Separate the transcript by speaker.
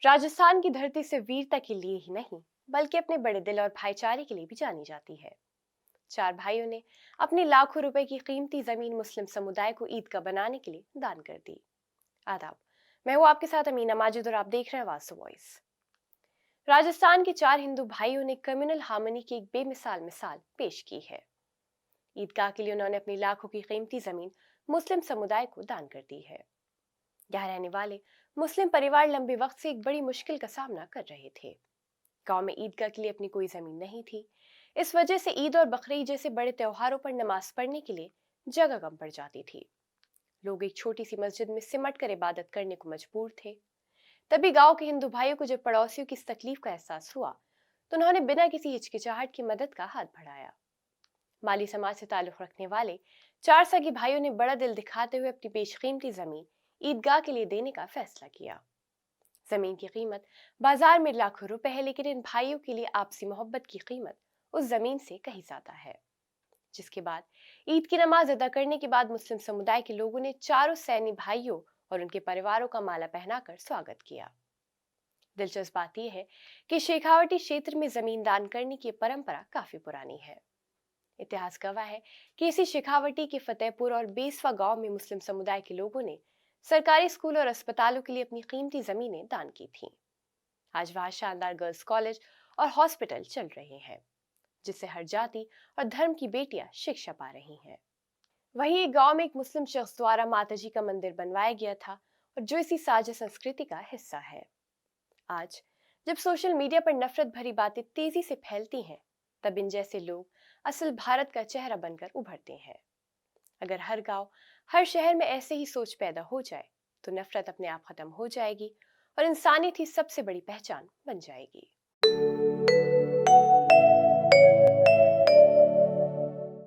Speaker 1: राजस्थान की धरती से वीरता के लिए ही नहीं, बल्कि अपने बड़े दिल और भाईचारे के लिए भी जानी जाती है। चार भाइयों ने अपनी लाखों रुपए की कीमती जमीन मुस्लिम समुदाय को ईदगाह बनाने के लिए दान कर दी। आदाब, मैं हूँ आपके साथ अमीना माजिद और आप देख रहे हैं वासु वॉइस। राजस्थान के चार हिंदू भाइयों ने कम्युनल हार्मनी की एक बेमिसाल मिसाल पेश की है। ईदगाह के लिए उन्होंने अपनी लाखों की कीमती जमीन मुस्लिम समुदाय को दान कर दी है। यहाँ रहने वाले मुस्लिम परिवार लंबे वक्त से एक बड़ी मुश्किल का सामना कर रहे थे। गांव में ईदगाह के लिए अपनी कोई जमीन नहीं थी। इस वजह से ईद और बकरीद जैसे बड़े त्योहारों पर नमाज पढ़ने के लिए जगह कम पड़ जाती थी। लोग एक छोटी सी मस्जिद में सिमट कर इबादत करने को मजबूर थे। तभी गांव के हिंदू भाइयों को जब पड़ोसियों की इस तकलीफ का एहसास हुआ, तो उन्होंने बिना किसी हिचकिचाहट की मदद का हाथ बढ़ाया। माली समाज से ताल्लुक रखने वाले चार सगी भाइयों ने बड़ा दिल दिखाते हुए अपनी बेशकीमती जमीन ईदगाह के लिए देने का फैसला किया। जमीन की कीमत बाजार में लाखों रुपए है, लेकिन इन भाइयों के लिए आपसी मोहब्बत की कीमत उस जमीन से कहीं ज्यादा है। जिसके बाद ईद की नमाज अदा करने के बाद मुस्लिम समुदाय के लोगों ने चारों सैनी भाइयों और उनके परिवारों का माला पहनाकर स्वागत किया। दिलचस्प बात यह है कि शेखावटी क्षेत्र में जमीन दान करने की परंपरा काफी पुरानी है। इतिहास गवाह है कि इसी शेखावटी के फतेहपुर और बेसवा गांव में मुस्लिम समुदाय के लोगों ने सरकारी स्कूल और अस्पतालों के लिए अपनी कीमती जमीनें दान की थीं। आज वहां शानदार गर्ल्स कॉलेज और हॉस्पिटल चल रहे हैं, जिससे हर जाति और धर्म की बेटियां शिक्षा पा रही हैं। वहीं एक गांव में एक मुस्लिम शख्स द्वारा माताजी का मंदिर बनवाया गया था, और जो इसी साझा संस्कृति का हिस्सा है। आज जब सोशल मीडिया पर नफरत भरी बातें तेजी से फैलती हैं, तब इन जैसे लोग असल भारत का चेहरा बनकर उभरते हैं। अगर हर गांव, हर शहर में ऐसे ही सोच पैदा हो जाए, तो नफरत अपने आप खत्म हो जाएगी और इंसानियत ही सबसे बड़ी पहचान बन जाएगी।